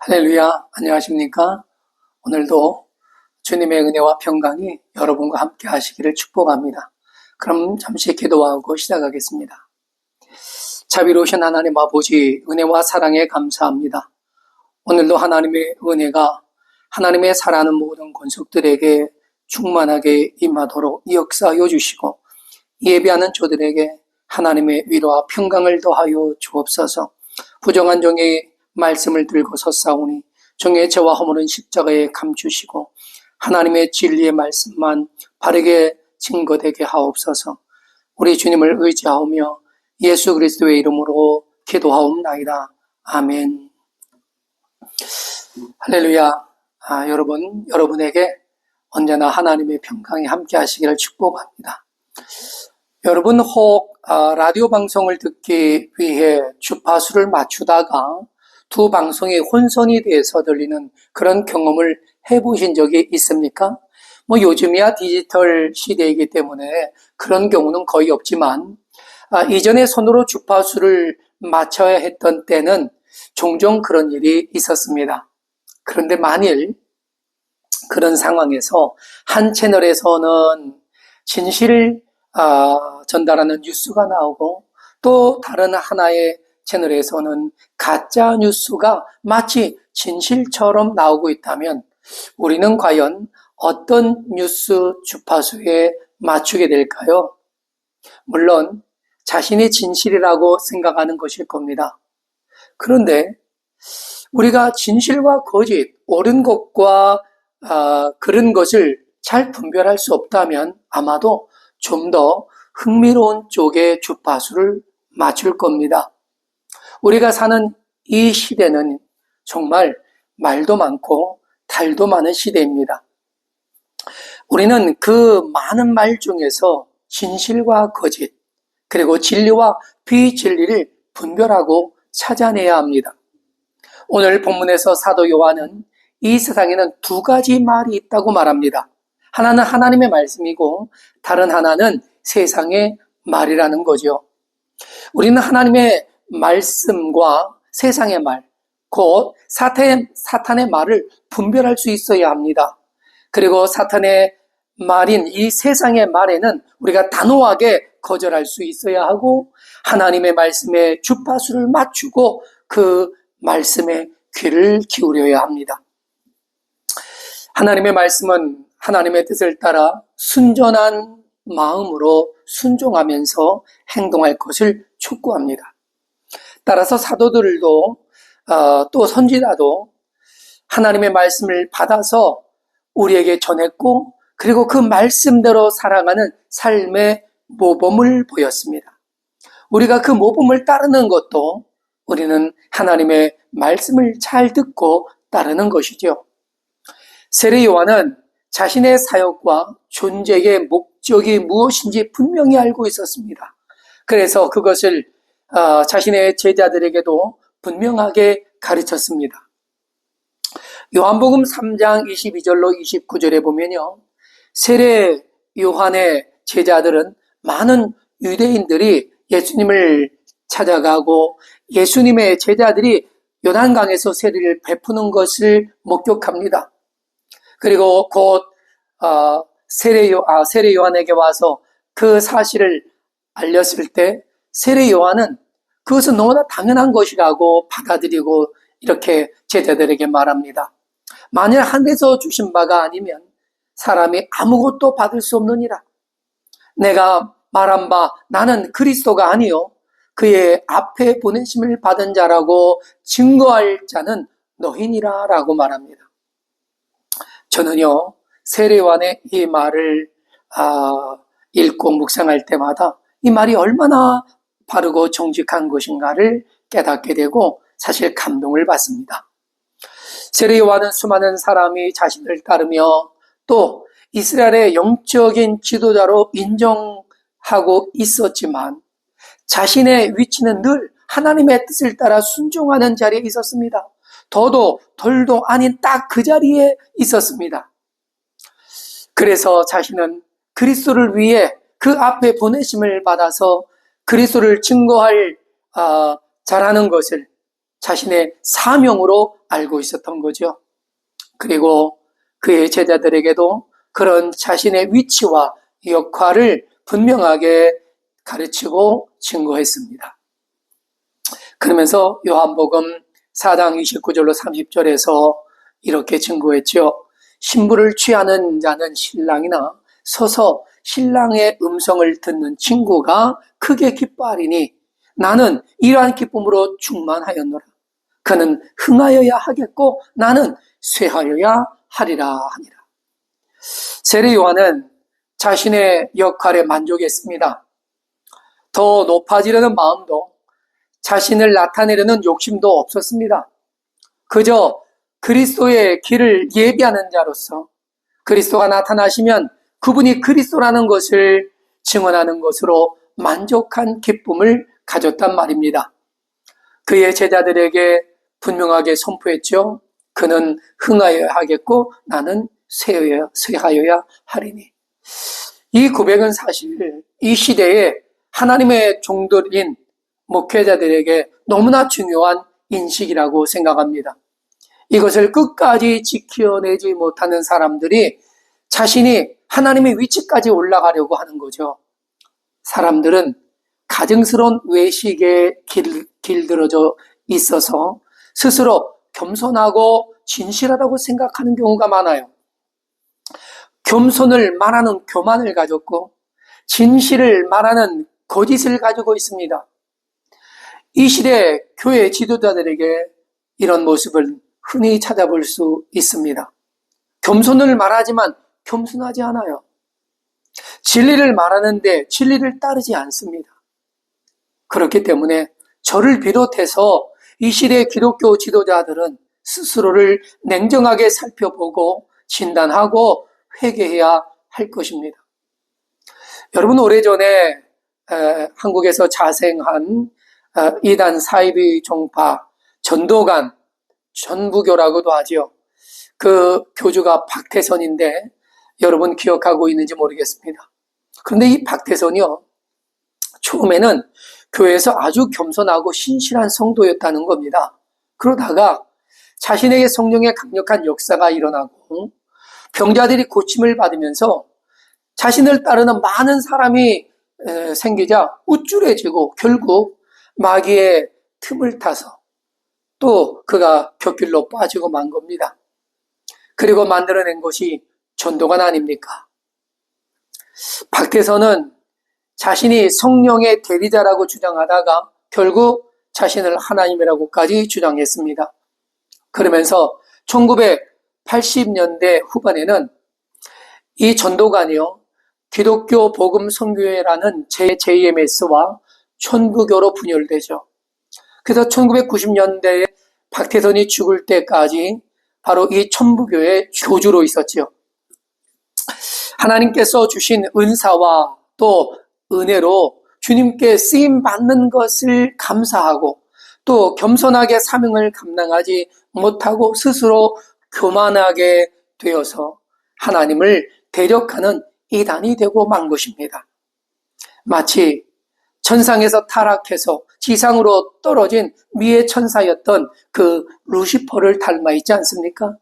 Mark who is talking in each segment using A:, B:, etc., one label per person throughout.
A: 할렐루야, 안녕하십니까? 오늘도 주님의 은혜와 평강이 여러분과 함께 하시기를 축복합니다. 그럼 잠시 기도하고 시작하겠습니다. 자비로우신 하나님 아버지, 은혜와 사랑에 감사합니다. 오늘도 하나님의 은혜가 하나님의 사랑하는 모든 권속들에게 충만하게 임하도록 역사하여 주시고, 예배하는 저들에게 하나님의 위로와 평강을 더하여 주옵소서. 부정한 종의 말씀을 들고 섰사오니 종의 죄와 허물은 십자가에 감추시고 하나님의 진리의 말씀만 바르게 증거되게 하옵소서. 우리 주님을 의지하오며 예수 그리스도의 이름으로 기도하옵나이다. 아멘. 할렐루야. 여러분에게 언제나 하나님의 평강이 함께 하시기를 축복합니다. 여러분 혹 라디오 방송을 듣기 위해 주파수를 맞추다가 두 방송이 혼선이 돼서 들리는 그런 경험을 해보신 적이 있습니까? 요즘이야 디지털 시대이기 때문에 그런 경우는 거의 없지만 이전에 손으로 주파수를 맞춰야 했던 때는 종종 그런 일이 있었습니다. 그런데 만일 그런 상황에서 한 채널에서는 진실을 전달하는 뉴스가 나오고 또 다른 하나의 채널에서는 가짜 뉴스가 마치 진실처럼 나오고 있다면 우리는 과연 어떤 뉴스 주파수에 맞추게 될까요? 물론 자신이 진실이라고 생각하는 것일 겁니다. 그런데 우리가 진실과 거짓, 옳은 것과 그른 것을 잘 분별할 수 없다면 아마도 좀 더 흥미로운 쪽의 주파수를 맞출 겁니다. 우리가 사는 이 시대는 정말 말도 많고 탈도 많은 시대입니다. 우리는 그 많은 말 중에서 진실과 거짓, 그리고 진리와 비진리를 분별하고 찾아내야 합니다. 오늘 본문에서 사도 요한은 이 세상에는 두 가지 말이 있다고 말합니다. 하나는 하나님의 말씀이고 다른 하나는 세상의 말이라는 거죠. 우리는 하나님의 말씀과 세상의 말, 곧 사탄의 말을 분별할 수 있어야 합니다. 그리고 사탄의 말인 이 세상의 말에는 우리가 단호하게 거절할 수 있어야 하고 하나님의 말씀에 주파수를 맞추고 그 말씀에 귀를 기울여야 합니다. 하나님의 말씀은 하나님의 뜻을 따라 순전한 마음으로 순종하면서 행동할 것을 촉구합니다. 따라서 사도들도 또 선지자도 하나님의 말씀을 받아서 우리에게 전했고 그리고 그 말씀대로 살아가는 삶의 모범을 보였습니다. 우리가 그 모범을 따르는 것도 우리는 하나님의 말씀을 잘 듣고 따르는 것이죠. 세례 요한은 자신의 사역과 존재의 목적이 무엇인지 분명히 알고 있었습니다. 그래서 그것을 자신의 제자들에게도 분명하게 가르쳤습니다. 요한복음 3장 22절로 29절에 보면요. 세례 요한의 제자들은 많은 유대인들이 예수님을 찾아가고 예수님의 제자들이 요단강에서 세례를 베푸는 것을 목격합니다. 그리고 곧 세례 요한에게 와서 그 사실을 알렸을 때 세례 요한은 그것은 너무나 당연한 것이라고 받아들이고 이렇게 제자들에게 말합니다. 만일 하늘에서 주신 바가 아니면 사람이 아무것도 받을 수 없느니라. 내가 말한 바 나는 그리스도가 아니요 그의 앞에 보내심을 받은 자라고 증거할 자는 너희니라 라고 말합니다. 저는요 세례 요한의 이 말을 읽고 묵상할 때마다 이 말이 얼마나 바르고 정직한 것인가를 깨닫게 되고 사실 감동을 받습니다. 세례 요한은 수많은 사람이 자신을 따르며 또 이스라엘의 영적인 지도자로 인정하고 있었지만 자신의 위치는 늘 하나님의 뜻을 따라 순종하는 자리에 있었습니다. 더도 덜도 아닌 딱 그 자리에 있었습니다. 그래서 자신은 그리스도를 위해 그 앞에 보내심을 받아서 그리스도를 증거할 자라는 것을 자신의 사명으로 알고 있었던 거죠. 그리고 그의 제자들에게도 그런 자신의 위치와 역할을 분명하게 가르치고 증거했습니다. 그러면서 요한복음 4장 29절로 30절에서 이렇게 증거했죠. 신부를 취하는 자는 신랑이나 서서 신랑의 음성을 듣는 친구가 크게 기뻐하리니 나는 이러한 기쁨으로 충만하였노라. 그는 흥하여야 하겠고 나는 쇠하여야 하리라 하니라. 세례 요한은 자신의 역할에 만족했습니다. 더 높아지려는 마음도 자신을 나타내려는 욕심도 없었습니다. 그저 그리스도의 길을 예비하는 자로서 그리스도가 나타나시면 그분이 그리스도라는 것을 증언하는 것으로 만족한 기쁨을 가졌단 말입니다. 그의 제자들에게 분명하게 선포했죠. 그는 흥하여야 하겠고 나는 쇠하여야 하리니. 이 고백은 사실 이 시대에 하나님의 종들인 목회자들에게 너무나 중요한 인식이라고 생각합니다. 이것을 끝까지 지켜내지 못하는 사람들이 자신이 하나님의 위치까지 올라가려고 하는 거죠. 사람들은 가증스러운 외식에 길들어져 있어서 스스로 겸손하고 진실하다고 생각하는 경우가 많아요. 겸손을 말하는 교만을 가졌고 진실을 말하는 거짓을 가지고 있습니다. 이 시대 교회 지도자들에게 이런 모습을 흔히 찾아볼 수 있습니다. 겸손을 말하지만 겸손하지 않아요. 진리를 말하는데 진리를 따르지 않습니다. 그렇기 때문에 저를 비롯해서 이 시대 기독교 지도자들은 스스로를 냉정하게 살펴보고 진단하고 회개해야 할 것입니다. 여러분, 오래전에 한국에서 자생한 이단 사이비 종파 전도관, 전부교라고도 하죠. 그 교주가 박태선인데 여러분 기억하고 있는지 모르겠습니다. 그런데 이 박태선이요, 처음에는 교회에서 아주 겸손하고 신실한 성도였다는 겁니다. 그러다가 자신에게 성령의 강력한 역사가 일어나고 병자들이 고침을 받으면서 자신을 따르는 많은 사람이 생기자 우쭐해지고 결국 마귀의 틈을 타서 또 그가 곁길로 빠지고 만 겁니다. 그리고 만들어낸 것이 전도관 아닙니까? 박태선은 자신이 성령의 대리자라고 주장하다가 결국 자신을 하나님이라고까지 주장했습니다. 그러면서 1980년대 후반에는 이 전도관이요, 기독교 복음 선교회라는 JMS와 천부교로 분열되죠. 그래서 1990년대에 박태선이 죽을 때까지 바로 이 천부교의 교주로 있었죠. 하나님께서 주신 은사와 또 은혜로 주님께 쓰임 받는 것을 감사하고 또 겸손하게 사명을 감당하지 못하고 스스로 교만하게 되어서 하나님을 대적하는 이단이 되고 만 것입니다. 마치 천상에서 타락해서 지상으로 떨어진 미의 천사였던 그 루시퍼를 닮아 있지 않습니까?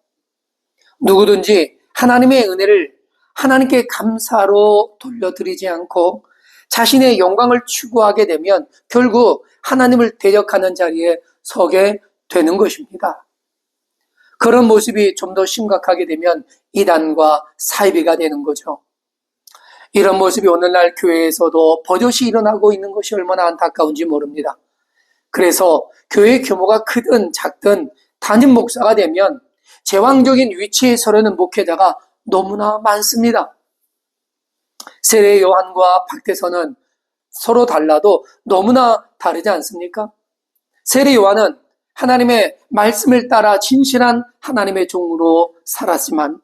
A: 누구든지 하나님의 은혜를 하나님께 감사로 돌려드리지 않고 자신의 영광을 추구하게 되면 결국 하나님을 대적하는 자리에 서게 되는 것입니다. 그런 모습이 좀 더 심각하게 되면 이단과 사이비가 되는 거죠. 이런 모습이 오늘날 교회에서도 버젓이 일어나고 있는 것이 얼마나 안타까운지 모릅니다. 그래서 교회의 규모가 크든 작든 담임 목사가 되면 제왕적인 위치에 서려는 목회자가 너무나 많습니다. 세례 요한과 박태선은 서로 달라도 너무나 다르지 않습니까? 세례 요한은 하나님의 말씀을 따라 진실한 하나님의 종으로 살았지만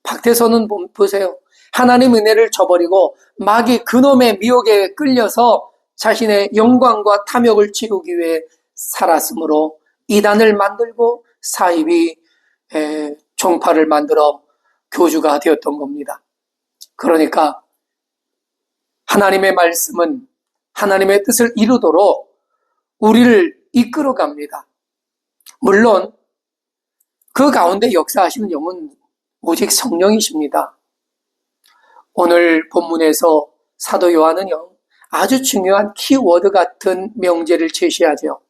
A: 박태선은 보세요. 하나님 은혜를 저버리고 마귀 그놈의 미혹에 끌려서 자신의 영광과 탐욕을 채우기 위해 살았으므로 이단을 만들고 사이비 종파를 만들어 교주가 되었던 겁니다. 그러니까 하나님의 말씀은 하나님의 뜻을 이루도록 우리를 이끌어 갑니다. 물론 그 가운데 역사하시는 영은 오직 성령이십니다. 오늘 본문에서 사도 요한은요, 아주 중요한 키워드 같은 명제를 제시하죠.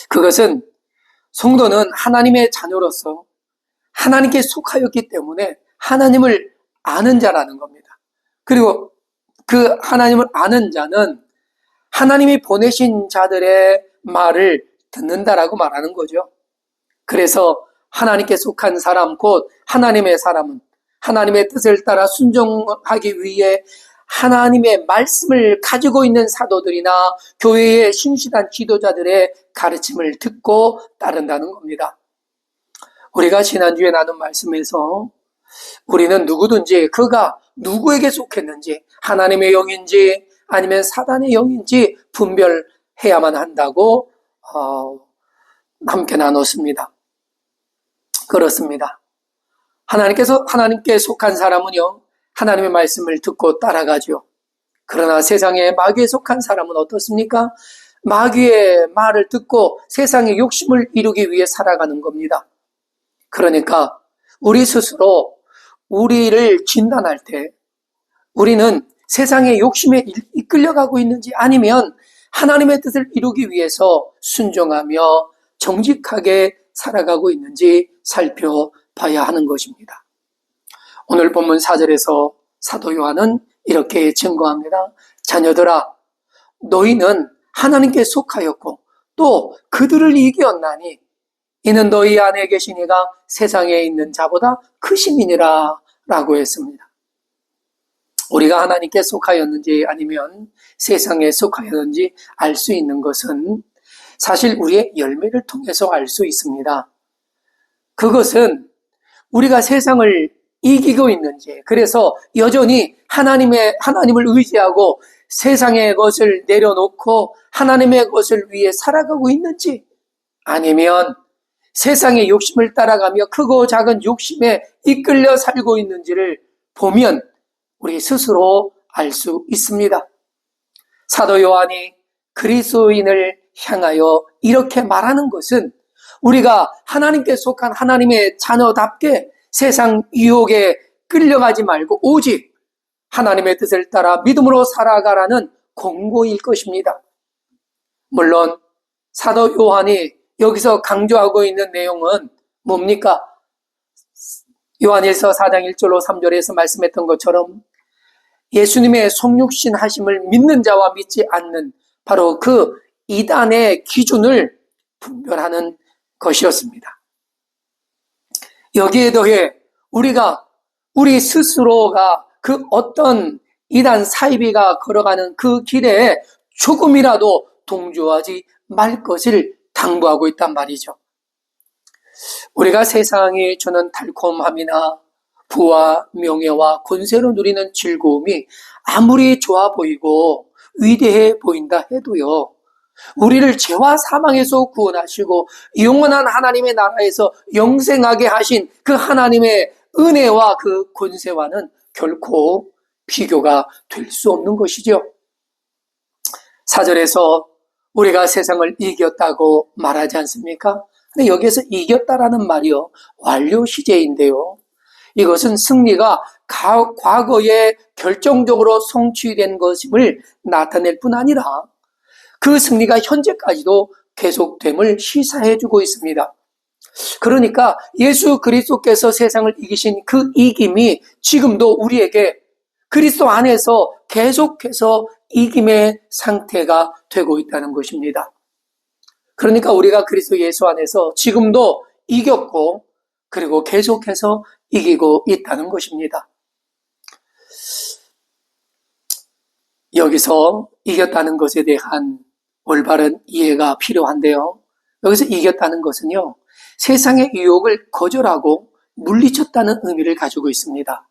A: 그것은 성도는 하나님의 자녀로서 하나님께 속하였기 때문에 하나님을 아는 자라는 겁니다. 그리고 그 하나님을 아는 자는 하나님이 보내신 자들의 말을 듣는다라고 말하는 거죠. 그래서 하나님께 속한 사람, 곧 하나님의 사람은 하나님의 뜻을 따라 순종하기 위해 하나님의 말씀을 가지고 있는 사도들이나 교회의 신실한 지도자들의 가르침을 듣고 따른다는 겁니다. 우리가 지난주에 나눈 말씀에서 우리는 누구든지 그가 누구에게 속했는지, 하나님의 영인지 아니면 사단의 영인지 분별해야만 한다고 함께 나눴습니다. 그렇습니다. 하나님께 속한 사람은요, 하나님의 말씀을 듣고 따라가죠. 그러나 세상에 마귀에 속한 사람은 어떻습니까? 마귀의 말을 듣고 세상의 욕심을 이루기 위해 살아가는 겁니다. 그러니까 우리 스스로 우리를 진단할 때 우리는 세상의 욕심에 이끌려가고 있는지 아니면 하나님의 뜻을 이루기 위해서 순종하며 정직하게 살아가고 있는지 살펴봐야 하는 것입니다. 오늘 본문 4절에서 사도 요한은 이렇게 증거합니다. 자녀들아, 너희는 하나님께 속하였고 또 그들을 이겼나니 이는 너희 안에 계신 이가 세상에 있는 자보다 크심이니라 라고 했습니다. 우리가 하나님께 속하였는지 아니면 세상에 속하였는지 알 수 있는 것은 사실 우리의 열매를 통해서 알 수 있습니다. 그것은 우리가 세상을 이기고 있는지, 그래서 여전히 하나님을 의지하고 세상의 것을 내려놓고 하나님의 것을 위해 살아가고 있는지, 아니면 세상의 욕심을 따라가며 크고 작은 욕심에 이끌려 살고 있는지를 보면 우리 스스로 알 수 있습니다. 사도 요한이 그리스도인을 향하여 이렇게 말하는 것은 우리가 하나님께 속한 하나님의 자녀답게 세상 유혹에 끌려가지 말고 오직 하나님의 뜻을 따라 믿음으로 살아가라는 공고일 것입니다. 물론 사도 요한이 여기서 강조하고 있는 내용은 뭡니까? 요한일서 4장 1절로 3절에서 말씀했던 것처럼 예수님의 성육신 하심을 믿는 자와 믿지 않는 바로 그 이단의 기준을 분별하는 것이었습니다. 여기에 더해 우리 스스로가 그 어떤 이단 사이비가 걸어가는 그 길에 조금이라도 동조하지 말 것을 당부하고 있단 말이죠. 우리가 세상이 주는 달콤함이나 부와 명예와 권세로 누리는 즐거움이 아무리 좋아 보이고 위대해 보인다 해도요, 우리를 죄와 사망에서 구원하시고 영원한 하나님의 나라에서 영생하게 하신 그 하나님의 은혜와 그 권세와는 결코 비교가 될 수 없는 것이죠. 4절에서 우리가 세상을 이겼다고 말하지 않습니까? 근데 여기에서 이겼다라는 말이요, 완료 시제인데요, 이것은 승리가 과거에 결정적으로 성취된 것임을 나타낼 뿐 아니라 그 승리가 현재까지도 계속됨을 시사해주고 있습니다. 그러니까 예수 그리스도께서 세상을 이기신 그 이김이 지금도 우리에게 그리스도 안에서 계속해서 이김의 상태가 되고 있다는 것입니다. 그러니까 우리가 그리스도 예수 안에서 지금도 이겼고 그리고 계속해서 이기고 있다는 것입니다. 여기서 이겼다는 것에 대한 올바른 이해가 필요한데요, 여기서 이겼다는 것은요, 세상의 유혹을 거절하고 물리쳤다는 의미를 가지고 있습니다.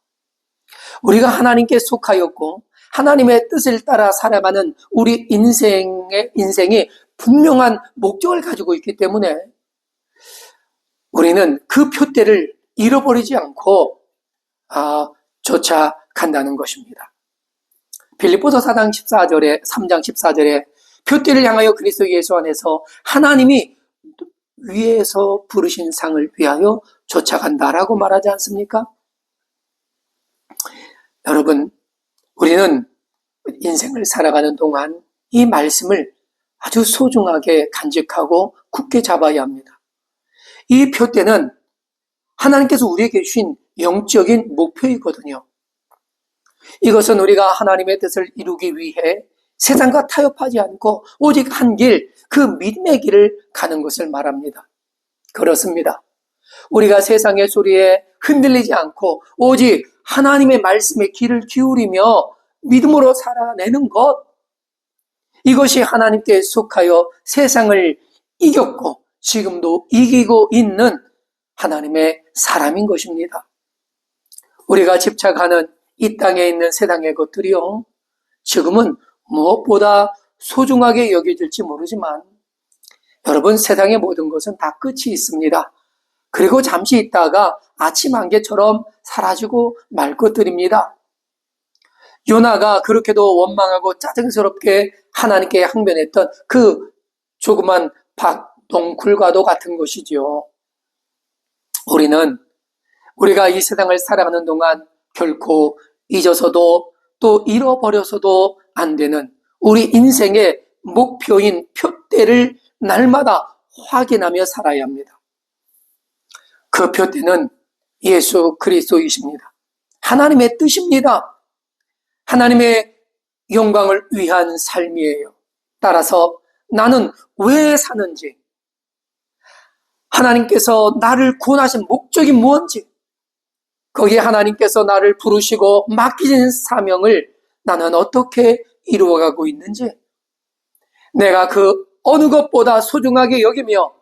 A: 우리가 하나님께 속하였고 하나님의 뜻을 따라 살아가는 우리 인생이 분명한 목적을 가지고 있기 때문에 우리는 그 표대를 잃어버리지 않고 쫓아간다는 것입니다. 빌립보서 3장 14절에 표대를 향하여 그리스도 예수 안에서 하나님이 위에서 부르신 상을 위하여 쫓아간다라고 말하지 않습니까? 여러분, 우리는 인생을 살아가는 동안 이 말씀을 아주 소중하게 간직하고 굳게 잡아야 합니다. 이 표대는 하나님께서 우리에게 주신 영적인 목표이거든요. 이것은 우리가 하나님의 뜻을 이루기 위해 세상과 타협하지 않고 오직 한 길, 그 믿음의 길을 가는 것을 말합니다. 그렇습니다. 우리가 세상의 소리에 흔들리지 않고 오직 하나님의 말씀에 귀를 기울이며 믿음으로 살아내는 것, 이것이 하나님께 속하여 세상을 이겼고 지금도 이기고 있는 하나님의 사람인 것입니다. 우리가 집착하는 이 땅에 있는 세상의 것들이요, 지금은 무엇보다 소중하게 여겨질지 모르지만 여러분, 세상의 모든 것은 다 끝이 있습니다. 그리고 잠시 있다가 아침 안개처럼 사라지고 말 것들입니다. 요나가 그렇게도 원망하고 짜증스럽게 하나님께 항변했던 그 조그만 박동굴과도 같은 것이지요. 우리가 이 세상을 살아가는 동안 결코 잊어서도 또 잃어버려서도 안 되는 우리 인생의 목표인 표대를 날마다 확인하며 살아야 합니다. 그 표대는 예수 그리스도이십니다. 하나님의 뜻입니다. 하나님의 영광을 위한 삶이에요. 따라서 나는 왜 사는지, 하나님께서 나를 구원하신 목적이 무엇인지, 거기에 하나님께서 나를 부르시고 맡기신 사명을 나는 어떻게 이루어가고 있는지, 내가 그 어느 것보다 소중하게 여기며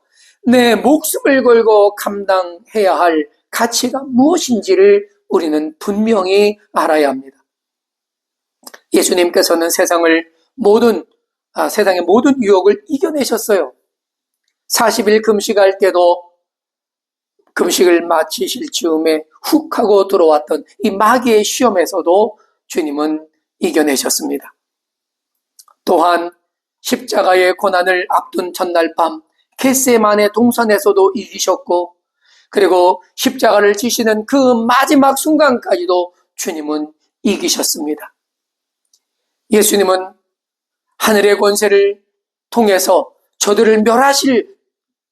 A: 내 목숨을 걸고 감당해야 할 가치가 무엇인지를 우리는 분명히 알아야 합니다. 예수님께서는 세상의 모든 유혹을 이겨내셨어요. 40일 금식할 때도 금식을 마치실 즈음에 훅 하고 들어왔던 이 마귀의 시험에서도 주님은 이겨내셨습니다. 또한 십자가의 고난을 앞둔 전날 밤 겟세마네 동산에서도 이기셨고, 그리고 십자가를 지시는 그 마지막 순간까지도 주님은 이기셨습니다. 예수님은 하늘의 권세를 통해서 저들을 멸하실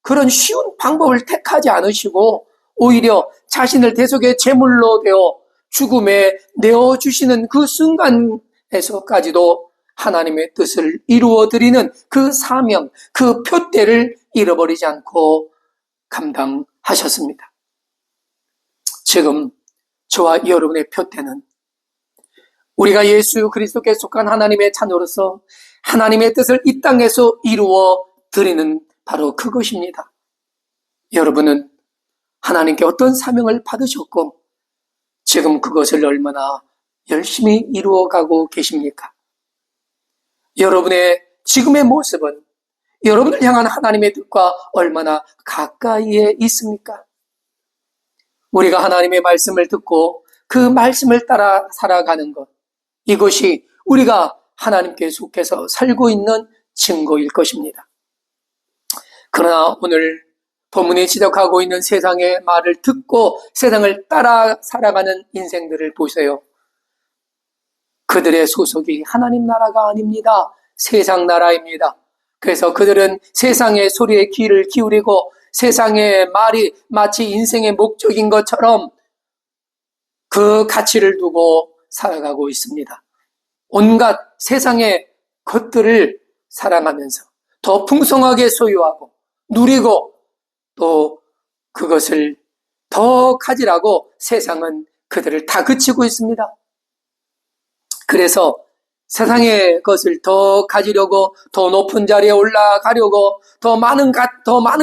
A: 그런 쉬운 방법을 택하지 않으시고 오히려 자신을 대속의 제물로 되어 죽음에 내어주시는 그 순간에서까지도 하나님의 뜻을 이루어드리는 그 사명, 그 표대를 잃어버리지 않고 감당하셨습니다. 지금 저와 여러분의 표대는 우리가 예수 그리스도께 속한 하나님의 자녀로서 하나님의 뜻을 이 땅에서 이루어 드리는 바로 그것입니다. 여러분은 하나님께 어떤 사명을 받으셨고 지금 그것을 얼마나 열심히 이루어가고 계십니까? 여러분의 지금의 모습은 여러분을 향한 하나님의 뜻과 얼마나 가까이에 있습니까? 우리가 하나님의 말씀을 듣고 그 말씀을 따라 살아가는 것, 이것이 우리가 하나님께 속해서 살고 있는 증거일 것입니다. 그러나 오늘 본문이 지적하고 있는 세상의 말을 듣고 세상을 따라 살아가는 인생들을 보세요. 그들의 소속이 하나님 나라가 아닙니다. 세상 나라입니다. 그래서 그들은 세상의 소리에 귀를 기울이고 세상의 말이 마치 인생의 목적인 것처럼 그 가치를 두고 살아가고 있습니다. 온갖 세상의 것들을 사랑하면서 더 풍성하게 소유하고 누리고 또 그것을 더 가지라고 세상은 그들을 다그치고 있습니다. 그래서 세상의 것을 더 가지려고 더 높은 자리에 올라가려고 더 많은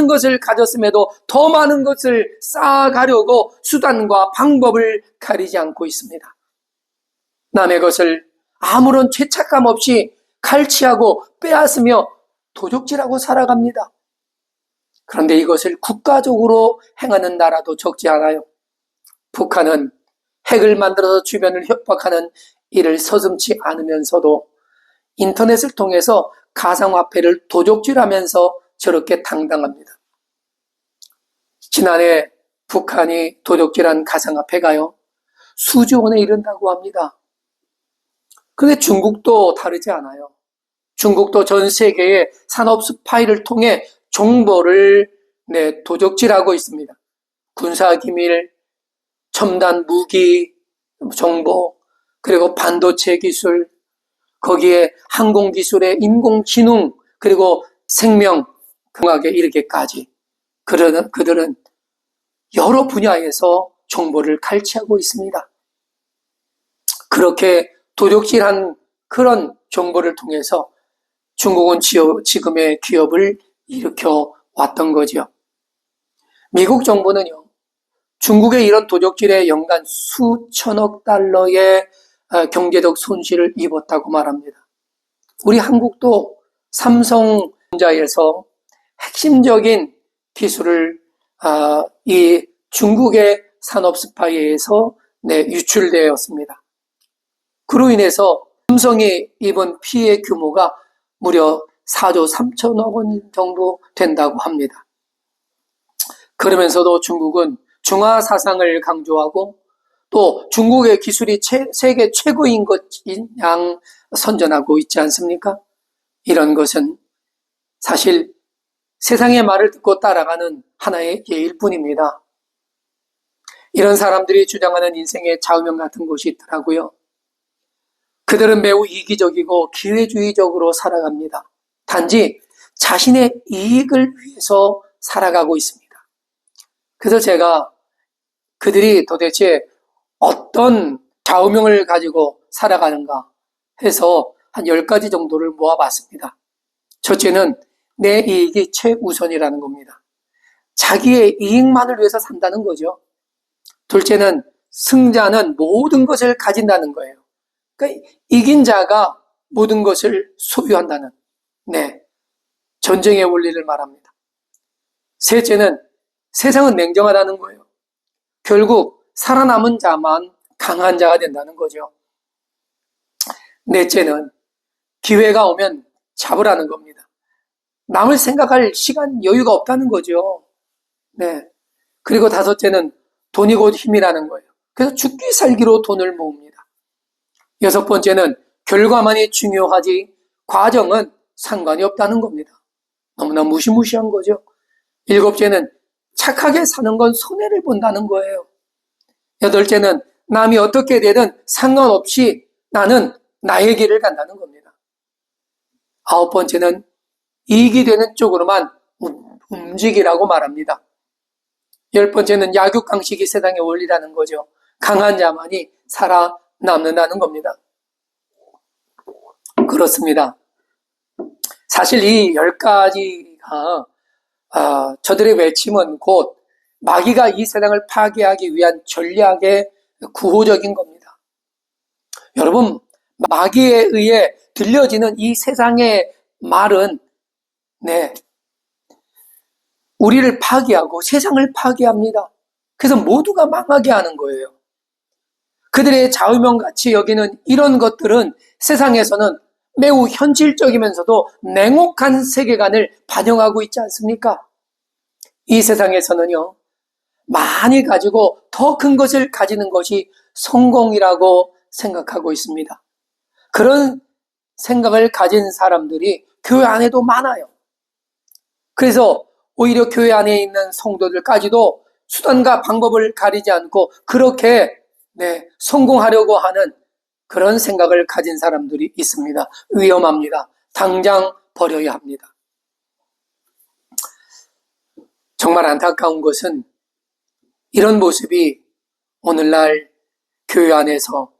A: 것을 가졌음에도 더 많은 것을 쌓아가려고 수단과 방법을 가리지 않고 있습니다. 남의 것을 아무런 죄책감 없이 갈취하고 빼앗으며 도적질하고 살아갑니다. 그런데 이것을 국가적으로 행하는 나라도 적지 않아요. 북한은 핵을 만들어서 주변을 협박하는 이를 서슴지 않으면서도 인터넷을 통해서 가상화폐를 도적질하면서 저렇게 당당합니다. 지난해 북한이 도둑질한 가상화폐가요, 수조 원에 이른다고 합니다. 그런데 중국도 다르지 않아요. 중국도 전 세계의 산업 스파이를 통해 정보를 도적질하고 있습니다. 군사기밀, 첨단 무기 정보, 그리고 반도체 기술, 거기에 항공기술의 인공지능, 그리고 생명공학에 이르기까지 그들은 여러 분야에서 정보를 갈취하고 있습니다. 그렇게 도둑질한 그런 정보를 통해서 중국은 지금의 기업을 일으켜 왔던 거죠. 미국 정부는요, 중국의 이런 도둑질에 연간 수천억 달러의 경제적 손실을 입었다고 말합니다. 우리 한국도 삼성전자에서 핵심적인 기술을 이 중국의 산업 스파이에서 유출되었습니다. 그로 인해서 삼성이 입은 피해 규모가 무려 4조 3천억 원 정도 된다고 합니다. 그러면서도 중국은 중화 사상을 강조하고 또 중국의 기술이 세계 최고인 것인 양 선전하고 있지 않습니까? 이런 것은 사실 세상의 말을 듣고 따라가는 하나의 예일 뿐입니다. 이런 사람들이 주장하는 인생의 좌우명 같은 곳이 있더라고요. 그들은 매우 이기적이고 기회주의적으로 살아갑니다. 단지 자신의 이익을 위해서 살아가고 있습니다. 그래서 제가 그들이 도대체 어떤 좌우명을 가지고 살아가는가 해서 한 10가지 정도를 모아봤습니다. 첫째는 내 이익이 최우선이라는 겁니다. 자기의 이익만을 위해서 산다는 거죠. 둘째는 승자는 모든 것을 가진다는 거예요. 그러니까 이긴 자가 모든 것을 소유한다는 전쟁의 원리를 말합니다. 셋째는 세상은 냉정하다는 거예요. 결국 살아남은 자만 강한 자가 된다는 거죠. 넷째는 기회가 오면 잡으라는 겁니다. 남을 생각할 시간, 여유가 없다는 거죠. 그리고 다섯째는 돈이 곧 힘이라는 거예요. 그래서 죽기 살기로 돈을 모읍니다. 여섯 번째는 결과만이 중요하지 과정은 상관이 없다는 겁니다. 너무나 무시무시한 거죠. 일곱째는 착하게 사는 건 손해를 본다는 거예요. 여덟째는 남이 어떻게 되든 상관없이 나는 나의 길을 간다는 겁니다. 아홉 번째는 이익이 되는 쪽으로만 움직이라고 말합니다. 열 번째는 약육강식이 세상의 원리라는 거죠. 강한 자만이 살아남는다는 겁니다. 그렇습니다. 사실 이 10가지가 저들의 외침은 곧 마귀가 이 세상을 파괴하기 위한 전략의 구호적인 겁니다. 여러분, 마귀에 의해 들려지는 이 세상의 말은 우리를 파괴하고 세상을 파괴합니다. 그래서 모두가 망하게 하는 거예요. 그들의 좌우명같이 여기는 이런 것들은 세상에서는 매우 현실적이면서도 냉혹한 세계관을 반영하고 있지 않습니까? 이 세상에서는요, 많이 가지고 더 큰 것을 가지는 것이 성공이라고 생각하고 있습니다. 그런 생각을 가진 사람들이 교회 안에도 많아요. 그래서 오히려 교회 안에 있는 성도들까지도 수단과 방법을 가리지 않고 그렇게 성공하려고 하는 그런 생각을 가진 사람들이 있습니다. 위험합니다. 당장 버려야 합니다. 정말 안타까운 것은 이런 모습이 오늘날 교회 안에서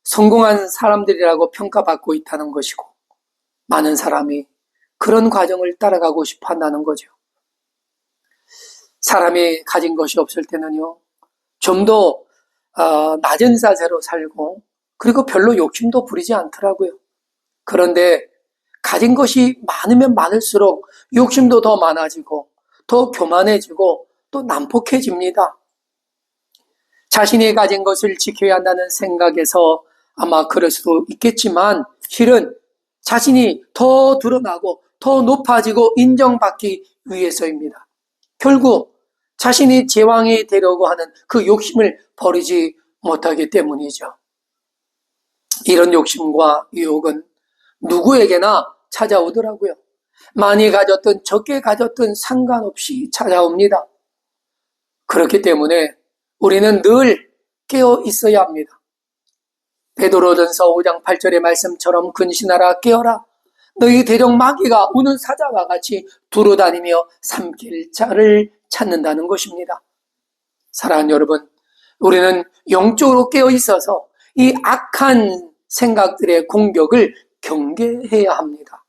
A: 성공한 사람들이라고 평가받고 있다는 것이고 많은 사람이 그런 과정을 따라가고 싶어 한다는 거죠. 사람이 가진 것이 없을 때는요, 좀 더 낮은 자세로 살고 그리고 별로 욕심도 부리지 않더라고요. 그런데 가진 것이 많으면 많을수록 욕심도 더 많아지고 더 교만해지고 또 난폭해집니다. 자신이 가진 것을 지켜야 한다는 생각에서 아마 그럴 수도 있겠지만 실은 자신이 더 드러나고 더 높아지고 인정받기 위해서입니다. 결국 자신이 제왕이 되려고 하는 그 욕심을 버리지 못하기 때문이죠. 이런 욕심과 유혹은 누구에게나 찾아오더라고요. 많이 가졌든 적게 가졌든 상관없이 찾아옵니다. 그렇기 때문에 우리는 늘 깨어 있어야 합니다. 베드로전서 5장 8절의 말씀처럼 근신하라, 깨어라. 너희 대적 마귀가 우는 사자와 같이 두루다니며 삼킬 자를 찾는다는 것입니다. 사랑하는 여러분, 우리는 영적으로 깨어 있어서 이 악한 생각들의 공격을 경계해야 합니다.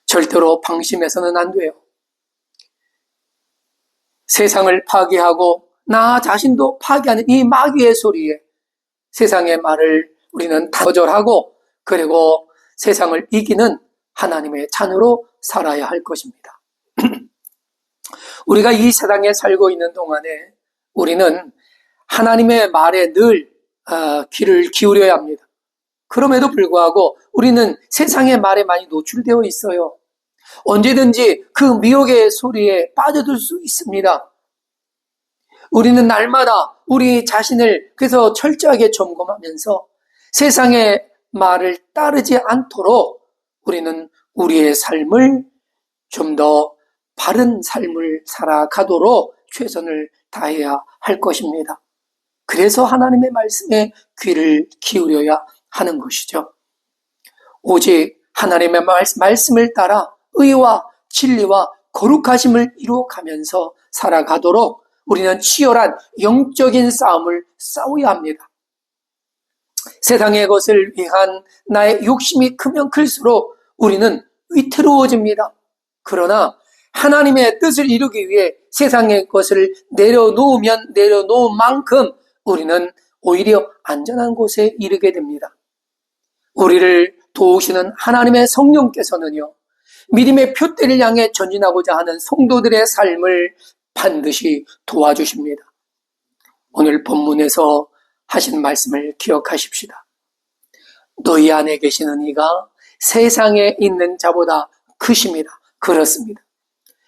A: 절대로 방심해서는 안 돼요. 세상을 파괴하고 나 자신도 파괴하는 이 마귀의 소리에 세상의 말을 우리는 거절하고, 그리고 세상을 이기는 하나님의 자녀로 살아야 할 것입니다. 우리가 이 세상에 살고 있는 동안에 우리는 하나님의 말에 늘 귀를 기울여야 합니다. 그럼에도 불구하고 우리는 세상의 말에 많이 노출되어 있어요. 언제든지 그 미혹의 소리에 빠져들 수 있습니다. 우리는 날마다 우리 자신을 그래서 철저하게 점검하면서 세상의 말을 따르지 않도록 우리는 우리의 삶을 좀 더 바른 삶을 살아가도록 최선을 다해야 할 것입니다. 그래서 하나님의 말씀에 귀를 기울여야 하는 것이죠. 오직 하나님의 말씀을 따라 의와 진리와 거룩하심을 이루어가면서 살아가도록 우리는 치열한 영적인 싸움을 싸워야 합니다. 세상의 것을 위한 나의 욕심이 크면 클수록 우리는 위태로워집니다. 그러나 하나님의 뜻을 이루기 위해 세상의 것을 내려놓으면 내려놓은 만큼 우리는 오히려 안전한 곳에 이르게 됩니다. 우리를 도우시는 하나님의 성령께서는요, 믿음의 표대를 향해 전진하고자 하는 성도들의 삶을 반드시 도와주십니다. 오늘 본문에서 하신 말씀을 기억하십시다. 너희 안에 계시는 이가 세상에 있는 자보다 크십니다. 그렇습니다.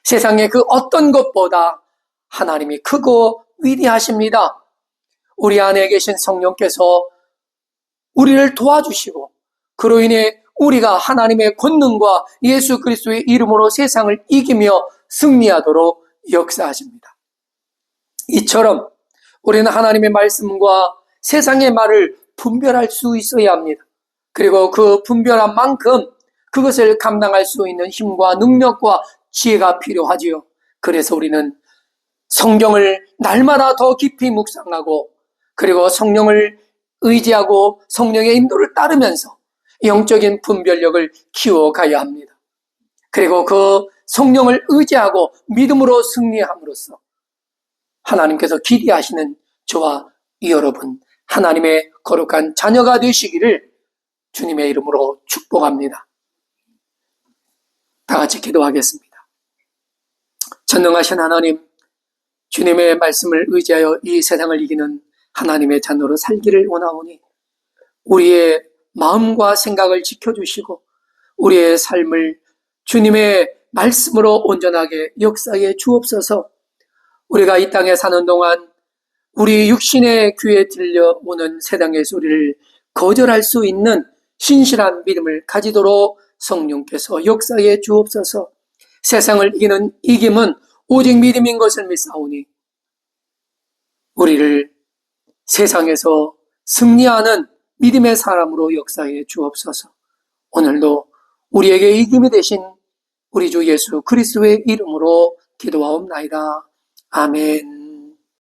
A: 세상의 그 어떤 것보다 하나님이 크고 위대하십니다. 우리 안에 계신 성령께서 우리를 도와주시고, 그로 인해 우리가 하나님의 권능과 예수 그리스도의 이름으로 세상을 이기며 승리하도록 역사하십니다. 이처럼 우리는 하나님의 말씀과 세상의 말을 분별할 수 있어야 합니다. 그리고 그 분별한 만큼 그것을 감당할 수 있는 힘과 능력과 지혜가 필요하지요. 그래서 우리는 성경을 날마다 더 깊이 묵상하고, 그리고 성령을 의지하고 성령의 인도를 따르면서 영적인 분별력을 키워가야 합니다. 그리고 그 성령을 의지하고 믿음으로 승리함으로써 하나님께서 기대하시는 저와 여러분, 하나님의 거룩한 자녀가 되시기를 주님의 이름으로 축복합니다. 다 같이 기도하겠습니다. 전능하신 하나님, 주님의 말씀을 의지하여 이 세상을 이기는 하나님의 자녀로 살기를 원하오니 우리의 마음과 생각을 지켜주시고 우리의 삶을 주님의 말씀으로 온전하게 역사해 주옵소서. 우리가 이 땅에 사는 동안 우리 육신의 귀에 들려오는 세상의 소리를 거절할 수 있는 신실한 믿음을 가지도록 성령께서 역사해 주옵소서. 세상을 이기는 이김은 오직 믿음인 것을 믿사오니 우리를 세상에서 승리하는 믿음의 사람으로 역사해 주옵소서. 오늘도 우리에게 이김이 되신 우리 주 예수 그리스도의 이름으로 기도하옵나이다. 아멘.